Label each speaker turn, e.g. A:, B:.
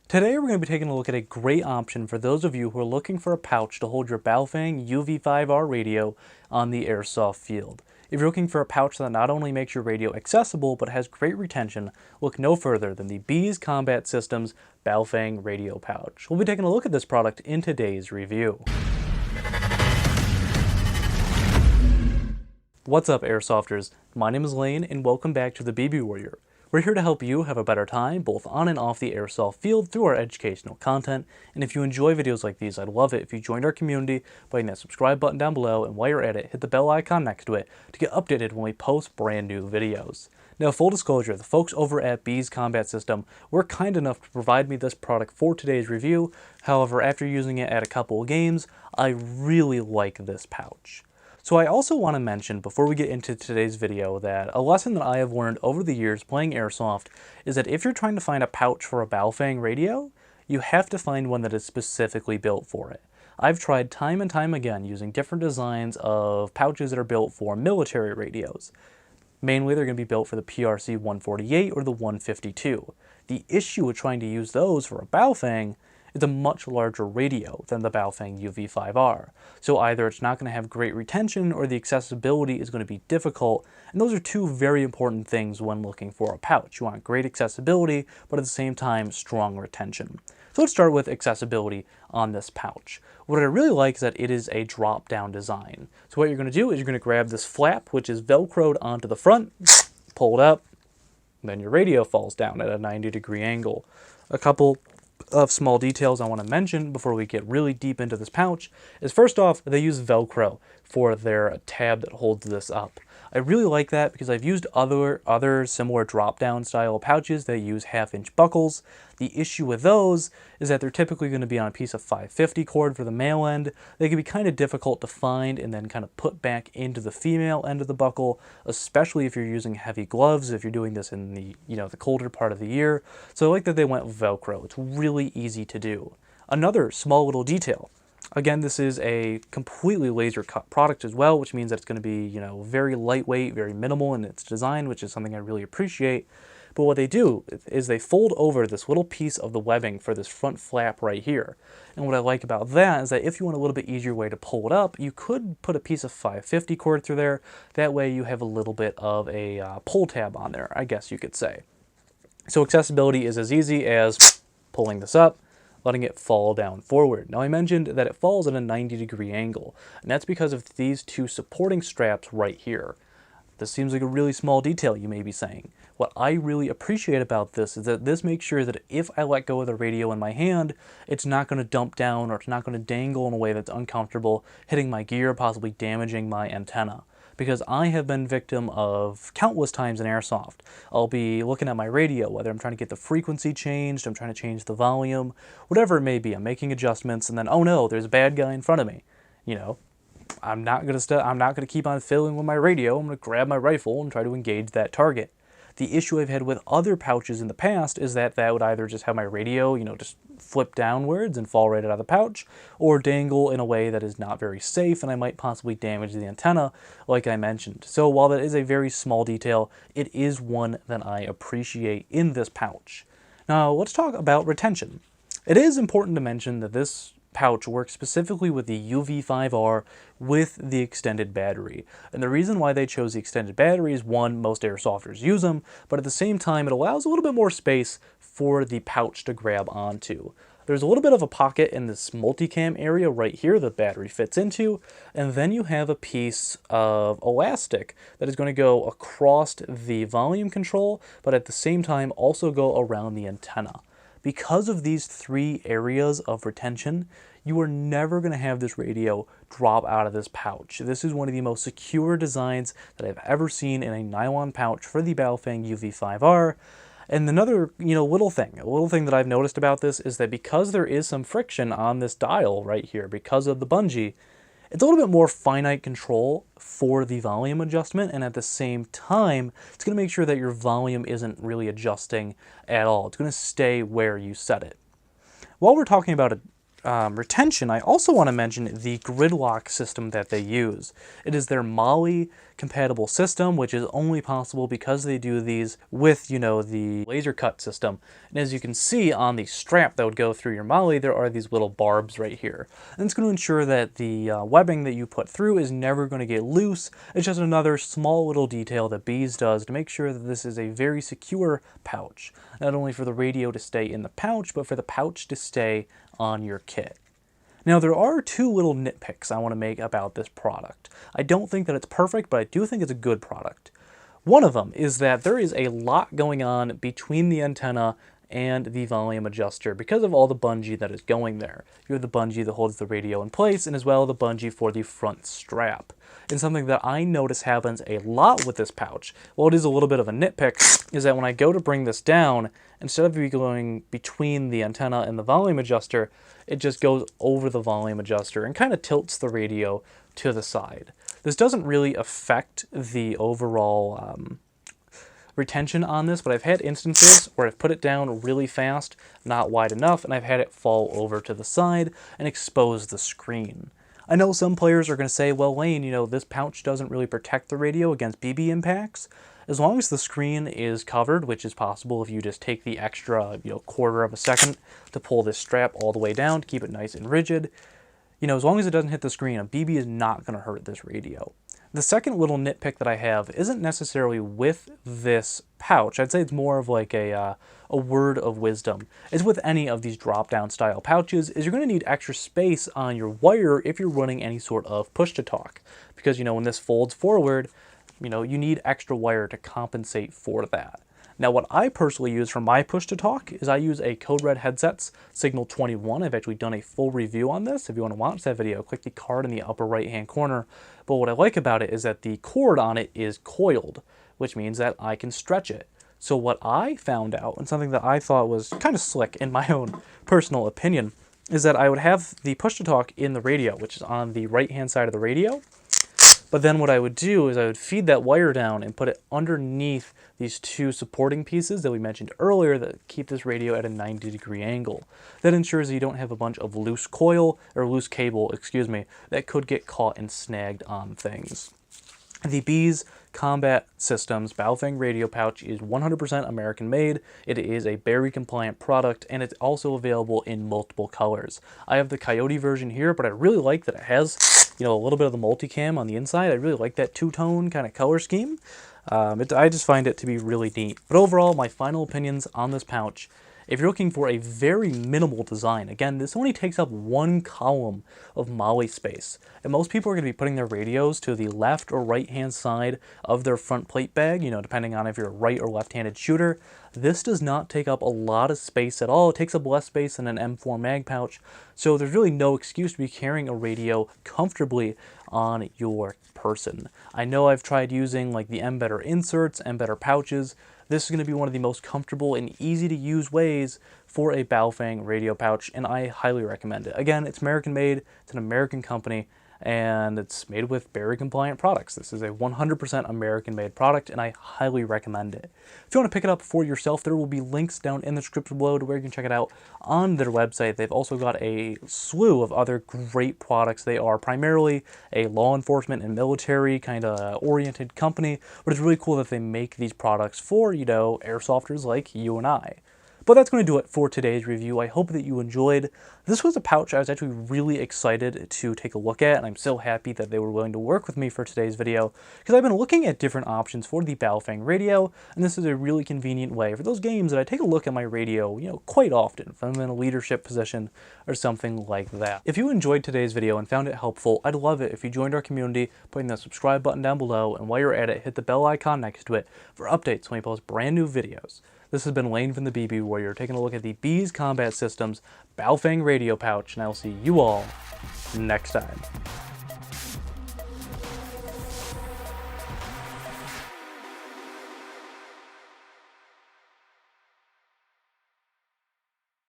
A: Today we're going to be taking a look at a great option for those of you who are looking for a pouch to hold your Baofeng UV-5R radio on the airsoft field. If you're looking for a pouch that not only makes your radio accessible but has great retention, look no further than the Beez Combat Systems Baofeng radio pouch. We'll be taking a look at this product in today's review. What's up, airsofters? My name is Lane and welcome back to the BB Warrior. We're here to help you have a better time both on and off the airsoft field through our educational content, and if you enjoy videos like these, I'd love it if you joined our community by hitting that subscribe button down below, and while you're at it, hit the bell icon next to it to get updated when we post brand new videos. Now, full disclosure, the folks over at Beez Combat System were kind enough to provide me this product for today's review. However, after using it at a couple of games, I really like this pouch. So I also want to mention before we get into today's video that a lesson that I have learned over the years playing airsoft is that if you're trying to find a pouch for a Baofeng radio, you have to find one that is specifically built for it. I've tried time and time again using different designs of pouches that are built for military radios. Mainly they're going to be built for the PRC 148 or the 152. The issue with trying to use those for a Baofeng is a much larger radio than the Baofeng UV-5R. So either it's not going to have great retention or the accessibility is going to be difficult, and those are two very important things when looking for a pouch. You want great accessibility, but at the same time, strong retention. So let's start with accessibility on this pouch. What I really like is that it is a drop-down design. So what you're going to do is you're going to grab this flap, which is Velcroed onto the front, pull it up, then your radio falls down at a 90-degree angle. A couple of small details I want to mention before we get really deep into this pouch is, first off, they use Velcro for their tab that holds this up. I really like that because I've used other similar drop-down style pouches that use half-inch buckles. The issue with those is that they're typically going to be on a piece of 550 cord for the male end. They can be kind of difficult to find and then kind of put back into the female end of the buckle, especially if you're using heavy gloves, if you're doing this in the, the colder part of the year. So I like that they went with Velcro. It's really easy to do. Another small little detail. Again, this is a completely laser cut product as well, which means that it's going to be, very lightweight, very minimal in its design, which is something I really appreciate. But what they do is they fold over this little piece of the webbing for this front flap right here. And what I like about that is that if you want a little bit easier way to pull it up, you could put a piece of 550 cord through there. That way you have a little bit of a pull tab on there, I guess you could say. So accessibility is as easy as pulling this up, letting it fall down forward. Now, I mentioned that it falls at a 90-degree angle, and that's because of these two supporting straps right here. This seems like a really small detail, you may be saying. What I really appreciate about this is that this makes sure that if I let go of the radio in my hand, it's not going to dump down or it's not going to dangle in a way that's uncomfortable, hitting my gear, possibly damaging my antenna. Because I have been victim of countless times in airsoft. I'll be looking at my radio, whether I'm trying to get the frequency changed, I'm trying to change the volume, whatever it may be. I'm making adjustments, and then, oh no, there's a bad guy in front of me. I'm not gonna keep on fiddling with my radio. I'm gonna grab my rifle and try to engage that target. The issue I've had with other pouches in the past is that would either just have my radio, just flip downwards and fall right out of the pouch, or dangle in a way that is not very safe, and I might possibly damage the antenna, like I mentioned. So while that is a very small detail, it is one that I appreciate in this pouch. Now, let's talk about retention. It is important to mention that this pouch works specifically with the UV-5R with the extended battery. And the reason why they chose the extended battery is, one, most airsofters use them, but at the same time it allows a little bit more space for the pouch to grab onto. There's a little bit of a pocket in this multicam area right here the battery fits into, and then you have a piece of elastic that is going to go across the volume control, but at the same time also go around the antenna. Because of these three areas of retention, you are never going to have this radio drop out of this pouch. This is one of the most secure designs that I've ever seen in a nylon pouch for the Baofeng UV-5R. And another, little thing that I've noticed about this is that because there is some friction on this dial right here because of the bungee, it's a little bit more finite control for the volume adjustment, and at the same time, it's going to make sure that your volume isn't really adjusting at all. It's going to stay where you set it. While we're talking about retention, I also want to mention the Gridlock system that they use. It is their MOLLE compatible system, which is only possible because they do these with, you know, the laser cut system. And as you can see on the strap that would go through your MOLLE, there are these little barbs right here. And it's going to ensure that the webbing that you put through is never going to get loose. It's just another small little detail that Beez does to make sure that this is a very secure pouch. Not only for the radio to stay in the pouch, but for the pouch to stay on your kit. Now, there are two little nitpicks I want to make about this product. I don't think that it's perfect, but I do think it's a good product. One of them is that there is a lot going on between the antenna and the volume adjuster because of all the bungee that is going there. You have the bungee that holds the radio in place, and as well the bungee for the front strap. And something that I notice happens a lot with this pouch, while it is a little bit of a nitpick, is that when I go to bring this down, instead of going between the antenna and the volume adjuster, it just goes over the volume adjuster and kind of tilts the radio to the side. This doesn't really affect the overall retention on this, but I've had instances where I've put it down really fast, not wide enough, and I've had it fall over to the side and expose the screen. I know some players are going to say, well, Lane, you know, this pouch doesn't really protect the radio against BB impacts. As long as the screen is covered, which is possible if you just take the extra, you know, quarter of a second to pull this strap all the way down to keep it nice and rigid, you know, as long as it doesn't hit the screen, a BB is not going to hurt this radio. The second little nitpick that I have isn't necessarily with this pouch. I'd say it's more of like a word of wisdom. It's with any of these drop-down style pouches, is you're going to need extra space on your wire if you're running any sort of push-to-talk. Because, you know, when this folds forward, you know, you need extra wire to compensate for that. Now, what I personally use for my push-to-talk is I use a Code Red Headsets Signal 21. I've actually done a full review on this. If you want to watch that video, click the card in the upper right-hand corner. But what I like about it is that the cord on it is coiled, which means that I can stretch it. So what I found out, and something that I thought was kind of slick in my own personal opinion, is that I would have the push-to-talk in the radio, which is on the right-hand side of the radio. But then what I would do is I would feed that wire down and put it underneath these two supporting pieces that we mentioned earlier that keep this radio at a 90-degree angle. That ensures that you don't have a bunch of loose coil, or loose cable, excuse me, that could get caught and snagged on things. The Beez Combat Systems Baofeng radio pouch is 100% American made. It is a berry compliant product, and it's also available in multiple colors. I have the Coyote version here, but I really like that it has, you know, a little bit of the multicam on the inside. I really like that two-tone kind of color scheme. I just find it to be really neat. But overall, my final opinions on this pouch: if you're looking for a very minimal design, again, this only takes up one column of MOLLE space. And most people are going to be putting their radios to the left or right-hand side of their front plate bag, you know, depending on if you're a right or left-handed shooter. This does not take up a lot of space at all. It takes up less space than an M4 mag pouch, so there's really no excuse to be carrying a radio comfortably on your person. I know I've tried using like the M-Better inserts, M-Better pouches. This is going to be one of the most comfortable and easy to use ways for a Baofeng radio pouch, and I highly recommend it. Again, it's American made, it's an American company, and it's made with berry compliant products. This is a 100% American made product, and I highly recommend it. If you want to pick it up for yourself, there will be links down in the description below to where you can check it out on their website. They've also got a slew of other great products. They are primarily a law enforcement and military kind of oriented company, but it's really cool that they make these products for, you know, airsofters like you and I. But that's going to do it for today's review. I hope that you enjoyed. This was a pouch I was actually really excited to take a look at, and I'm so happy that they were willing to work with me for today's video, because I've been looking at different options for the Baofeng radio, and this is a really convenient way for those games that I take a look at my radio, you know, quite often, if I'm in a leadership position or something like that. If you enjoyed today's video and found it helpful, I'd love it if you joined our community, putting that subscribe button down below, and while you're at it, hit the bell icon next to it for updates when we post brand new videos. This has been Lane from the BB Warrior, taking a look at the Beez Combat Systems Baofeng radio pouch, and I will see you all next time.